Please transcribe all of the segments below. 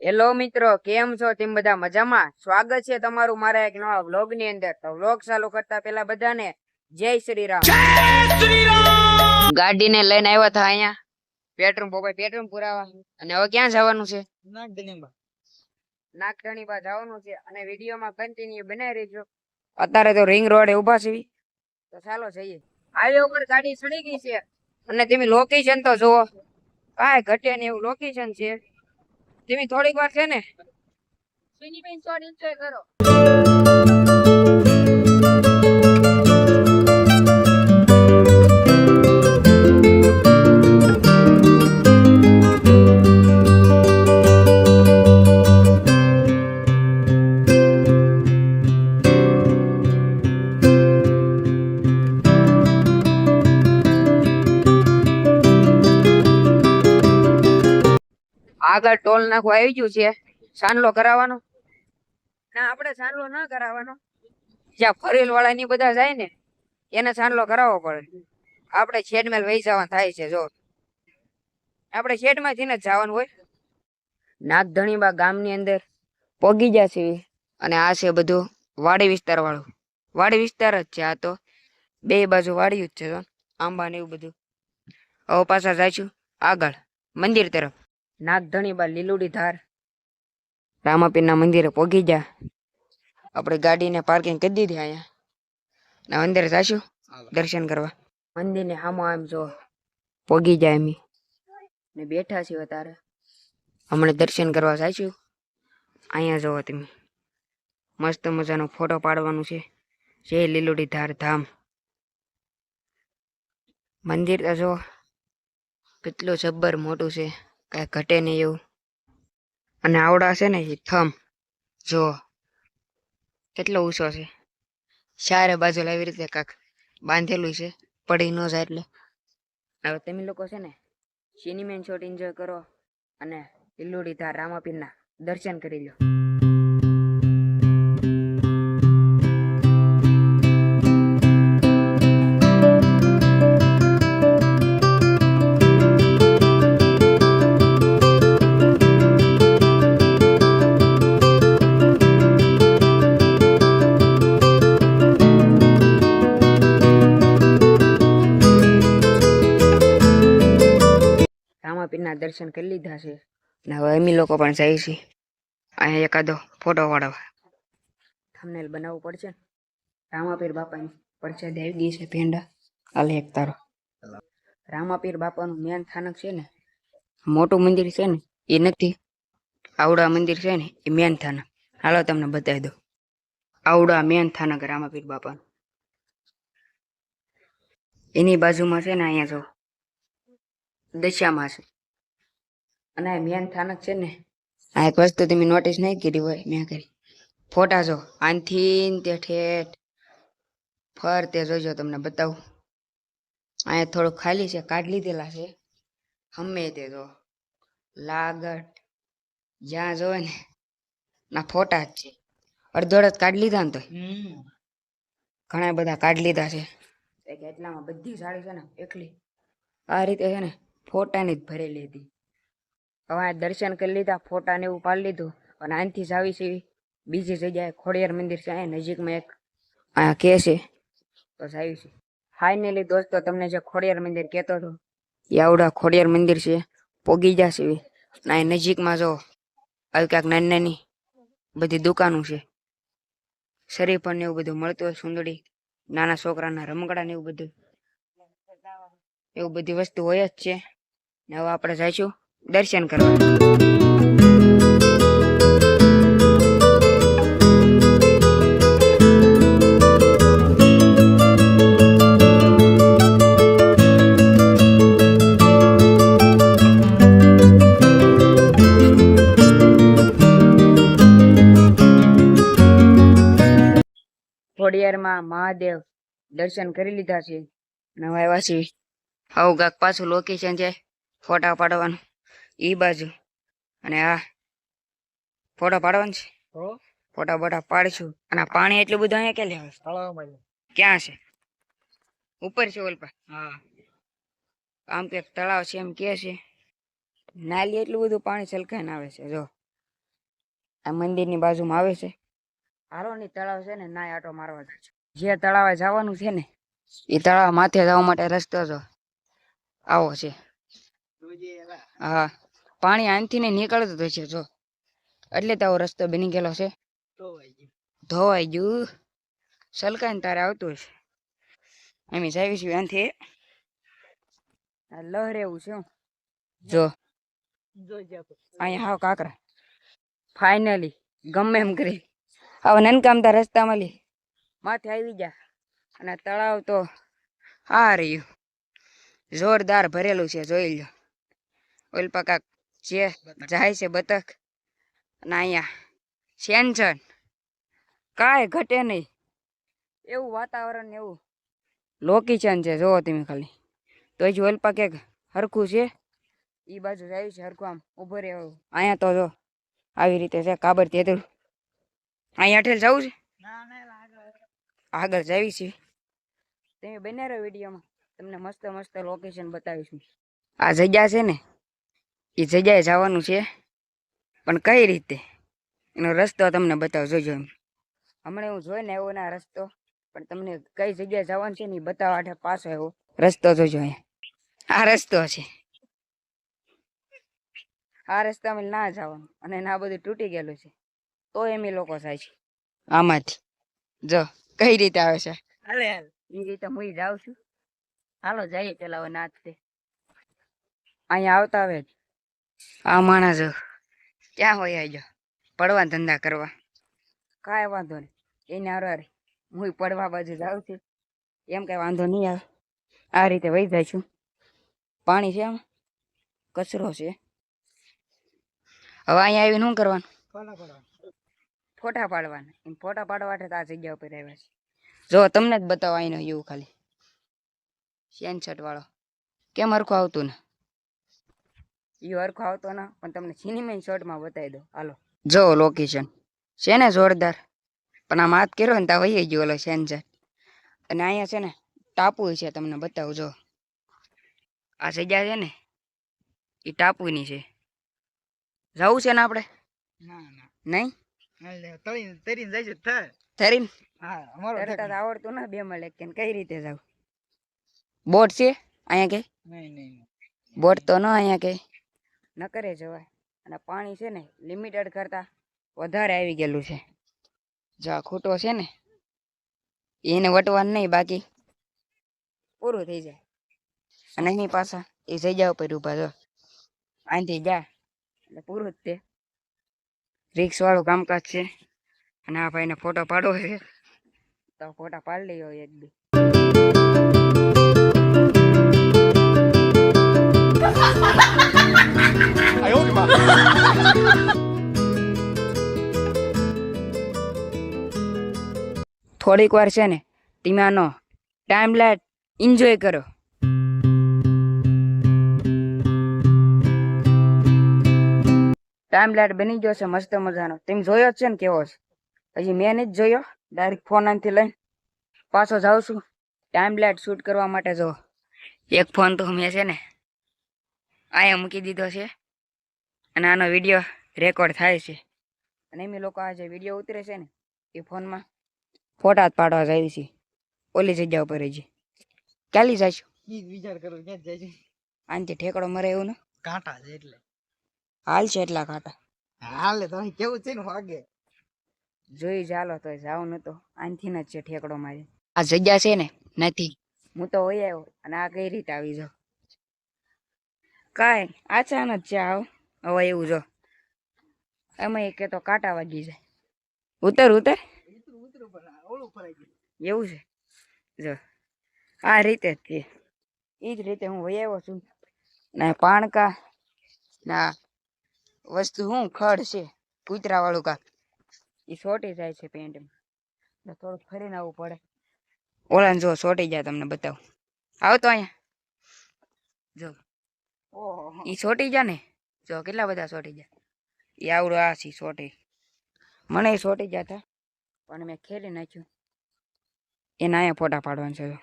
Hello મિત્રો, કેમ છો? તેમ બધા મજામાં? સ્વાગત છે તમારું મારા એક નવા વ્લોગ ની અંદર. તો વ્લોગ ચાલુ કરતા પેલા બધાને જય શ્રી રામ. ગાડીને લઈને આવ્યા હતા અહીંયા પેટ્રોલ પુરાવા. અને હવે ક્યાં જવાનું છે? નાગધણીબા જવાનું છે. અને વિડીયોમાં કન્ટિન્યુ બનાવી રહેજો. અત્યારે તો રિંગ રોડે ઉભા છે, તો ચાલો જઈએ. હાઈવે ઉપર ગાડી ચડી ગઈ છે અને તમે લોકેશન તો જુઓ, કાંઈ ઘટે ને એવું લોકેશન છે. તમે થોડીક વાર છે ને એન્જોય કરો. આગળ ટોલ નાખવા આવી ગયું છે. સાનલો કરાવવાનો ના, આપણે સાનલો ના કરાવવાનો. જ્યાં ફરેલ વાળા ની બધા જાય ને એને સાનલો કરાવવો પડે. આપણે શેડમેલ વહી જવાનું થાય છે. જો આપણે શેડમાંથી જ જવાનું હોય. નાગધણીબા ગામની અંદર પોગી ગયા છે. અને આ છે બધું વાડી વિસ્તાર વાળું. વાડી વિસ્તાર જ છે આ તો. બે બાજુ વાડી જ છે. આંબા ને એવું બધું. હવે પાછા જઈશું આગળ મંદિર તરફ. નાગધણીબા લીલુડી ધાર રામાપીરના મંદિરે પોગી ગયા. આપણે ગાડીને પાર્કિંગ કરી દીધી અહીંયા. અંદર જઈશું દર્શન કરવા. મંદિરને સામો આમ જો પોગી જાય એમ ને બેઠા છીએ. તારે હમણાં દર્શન કરવા જઈશું. અહીંયા જોવો તમે, મસ્ત મજાનો ફોટો પાડવાનું છે. જય લીલુડી ધાર ધામ. મંદિર તો જો કેટલું જબ્બર મોટું છે, કાંઈ ઘટે નહીં એવું. અને આવડા છે ને એ થમ જો કેટલો ઊંચો છે. ચારે બાજુ આવી રીતે કાંક બાંધેલું છે, પડી ન જાય એટલે. હવે તમે લોકો છે ને સિનેમેન શોટ એન્જોય કરો અને લીલુડી ધાર રામાપીરના દર્શન કરી લો. રામાપીરના દર્શન કરી લીધા છે ને હવે અમે લોકો પણ જઈએ છીએ અહીંયા એકાદો ફોટો પાડવા. થંબનેલ બનાવવું પડશે ને. રામાપીર બાપાની પરસાદ આવી ગઈ છે, પેંડા આલે એક તારો. રામાપીર બાપાનું મેન સ્થાનક છે ને, મોટું મંદિર છે ને એ નથી. આવડા મંદિર છે ને એ મેન સ્થાનક. હાલો તમને બતાવી દો. આવડા મેન સ્થાનક રામાપીર બાપાનું. એની બાજુમાં છે ને અહીંયા જો દશામાં છે. અને મેન સ્થાનક છે ને, આ એક વસ્તુ તમે નોટિસ નહીં કરી હોય, મેં કરી. ફોટા જો આનથી તે ઠેઠ ફરતે જોજો, તમને બતાવું. અહીંયા થોડુંક ખાલી છે, કાઢી લીધેલા છે હમે તે જો લાગટ જ્યાં જોવે ને ના ફોટા જ છે. અડધોડ કાઢી લીધા ને તો ઘણા બધા કાઢી લીધા છે. એટલામાં બધી સાડી છે ને એકલી આ રીતે છે ને ફોટાની જ ભરેલી હતી. હવે દર્શન કરી લીધા, ફોટા ને એવું પાડી લીધું. અને આનાથી જ આવી છે બીજી જગ્યાએ ખોડિયાર મંદિર છે અહીંયા નજીકમાં એક. અહીંયા કે છે તો આવી છે. ફાઇનલી દોસ્તો, તમને જે ખોડિયાર મંદિર કહેતો હતો એ આવડા ખોડિયાર મંદિર છે. પોગી જશે. અહીં નજીકમાં જો આવી ક્યાંક નાની નાની બધી દુકાનો છે. શરીફળ ને એવું બધું મળતું હોય, સુંદડી નાના છોકરાના રમકડા ને એવું બધી વસ્તુ હોય જ છે. ને હવે આપણે જઈશું દર્શન કરવા. ખોડિયારમાં મહાદેવ દર્શન કરી લીધા છે. નવા આવ્યા છે. આવું કાંક પાછું લોકેશન છે ફોટા પાડવાનું એ બાજુ. અને આ ફોટા પાડવાનું છે. ફોટા બોટા પાડીશું. અને પાણી એટલું બધું અહીંયા ક્યાં લે? ક્યાં છે? ઉપર છે ઓલ પર. હા, આમ તો એક તળાવ છે એમ કે છે. નાલી એટલું બધું પાણી છલકાઈને આવે છે જો. આ મંદિરની બાજુમાં આવે છે. હારોની તળાવ છે ને ના આટો મારવા જાય છે. જે તળાવે જવાનું છે ને એ તળાવ માથે જવા માટે રસ્તો જો આવો છે. હા પાણી આનથી ને નીકળતું હોય છે જો એટલે તો આવો રસ્તો બની ગયેલો છે. ધોવાઈ ગયું સલકાઈને તારે આવતું હશે. અમે જાવીશું આનથી લહર એવું છે જો અહીંયા હાવ કાકરા ફાઈનલી ગમે એમ કરી હવે નનકામતા રસ્તા મળી માથે આવી ગયા અને તળાવ તો આ રહ્યું જોરદાર ભરેલું છે જોઈ લો. ઓલ પકા જે જાય છે બતક અને અહીંયા સેન્સન કાંઈ ઘટે નહીં એવું વાતાવરણ એવું લોકેશન છે જોવો તમે ખાલી. તો હજી ઓલપા ક્યાંક હરખું છે એ બાજુ જાય છે હરખું આમ ઊભો રહે. અહીંયા તો જો આવી રીતે છે કાબર તેતું અહીંયા ઠેલ જવું છે આગળ જાવી છે. તમે બને રહો વિડીયોમાં તમને મસ્ત મસ્ત લોકેશન બતાવીશું. આ જગ્યા છે ને એ જગ્યાએ જવાનું છે પણ કઈ રીતે એનો રસ્તો તમને બતાવો જોજો. એમ હમણાં હું જોઈને આવ્યો ને આ રસ્તો પણ તમને કઈ જગ્યાએ જવાનું છે ને એ બતાવવા માટે પાછો આવ્યો રસ્તો જોજો. અહીંયા આ રસ્તો છે. આ રસ્તામાં ના જવાનું અને ના બધું તૂટી ગયેલું છે તો એમ એ લોકો જાય છે આમાંથી. જો કઈ રીતે આવે છે એ રીતે હું જાઉં છું. હાલો જઈએ પેલા નાચ તે અહીંયા આવતા આવે આ માણસ ક્યાં હોય આજો પડવા ધંધા કરવા કાંઈ વાંધો નહીં એને હારે હું પડવા બાજુ જાઉં છું એમ કઈ વાંધો નહીં આવે. આ રીતે વહી જાય છું. પાણી છે આમ કચરો છે. હવે અહીંયા આવીને શું કરવાનું ફોટા પાડવાના. એમ ફોટા પાડવા માટે આ જગ્યા ઉપર આવ્યા છે. જો તમને જ બતાવો અહીંનો એવું ખાલી સેનસટ વાળો કેમ હરખું આવતું ને એ હરખું આવતો ના પણ તમને સિનેમેન શોર્ટમાં બતાવી દો હાલો. જો લોકેશન છે ને જોરદાર પણ આમ હાથ કર્યો ને ત્યાં વહી ગયો ઓલો સેનસટ. અને અહીંયા છે ને ટાપુ છે તમને બતાવું. જો આ જગ્યા છે ને એ ટાપુની છે. જવું છે ને આપણે નહીં આવડતું ના બે મળે કે કઈ રીતે જાવ. બોટ છે અહીંયા કઈ બોટ તો ન અહીંયા કઈ ન કરે જવાય. અને પાણી છે ને લિમિટેડ કરતા વધારે આવી ગયેલું છે. જો આ ખૂટો છે ને એને વટવાનું નહીં બાકી પૂરું થઈ જાય. અને એની પાછા એ જગ્યા ઉપર ઉભા જો અહીંથી જા એટલે પૂરું જ તે રિક્સ વાળું કામકાજ છે. અને આ ભાઈને ફોટો પાડવો છે તો ફોટા પાડી લઈ હોય એક બે. થોડીક વાર છે ને તમે આનો ટાઈમ લાઈટ એન્જોય કરો. ટાઈમ લાઈટ બની ગયો છે મસ્ત મજાનો. તમે જોયો જ છે ને કેવો છે? હજી મેં નથી જોયો. ડાયરેક્ટ ફોન આનથી લઈને પાછો જાઉં છું ટાઈમ લાઈટ શૂટ કરવા માટે. જો એક ફોન તો મેં છે ને અહીંયા મૂકી દીધો છે અને આનો વિડીયો રેકોર્ડ થાય છે. અને એમ લોકો આ જે વિડીયો ઉતરે છે ને એ ફોનમાં ફોટા જ પાડવા જાય છે ઓલી જગ્યા ઉપર. હજી ક્યાલી જઈશું વિચાર કરો ક્યાં જાય છે. આનથી ઠેકડો મરે એવું ને કાંટા છે એટલે હાલ છે એટલા કાંટા હાલે. તમે કેવું છે ને વાગે જોઈ ચાલો તો જાવ નતો આનથી જ છે ઠેકડો મારી. આ જગ્યા છે ને નથી હું તો હોય આવ્યો અને આ કઈ રીતે આવી જાવ કાંઈ અચાનક છે આવ. હવે એવું જો એમાં એક તો કાંટા વાગી જાય. ઉતર ઉતર એવું છે. જો આ રીતે જ તે એ જ રીતે હું વહી આવ્યો છું. ને પાણકા ના વસ્તુ શું ખડ છે કૂતરા વાળું કાક એ સોટી જાય છે પેન્ટમાં. થોડુંક ફરીને આવવું પડે. ઓલા જો સોટી જાય તમને બતાવું. આવતો અહીંયા જો એ સોટી જાય ને જો કેટલા બધા સોટી જાય. એ આવડું આ છે સોટી. મને એ સોટી ગયા હતા પણ મેં ખેલી નાખ્યું. એના અહીંયા ફોટા પાડવાના છે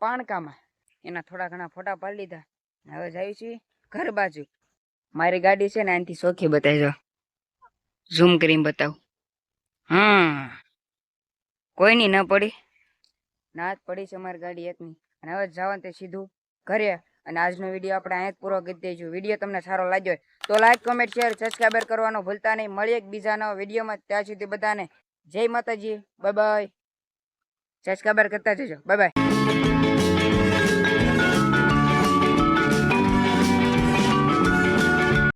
પાણકામાં. એના થોડા ઘણા ફોટા પાડી લીધા. હવે જાય છે ઘર બાજુ. મારી ગાડી છે ને આનાથી ચોખ્ખી બતાવી. જો ઝૂમ કરીને બતાવું. કોઈની ન પડી, ના જ પડી છે અમારી ગાડી એકની. અને હવે જવાનું તે સીધું ઘરે. અને આજનો વિડીયો આપણે અહીંયા જ પૂરો કરી દઈશું. વિડીયો તમને સારો લાગ્યો હોય તો લાઈક, કમેન્ટ, શેર, સબસ્ક્રાઈબર કરવાનું ભૂલતા નહીં. મળીએ એક બીજા નવા વિડીયોમાં. ત્યાં સુધી બધાને જય માતાજી, બાય બાય. સબસ્ક્રાઈબર કરતા જજો. Bye bye.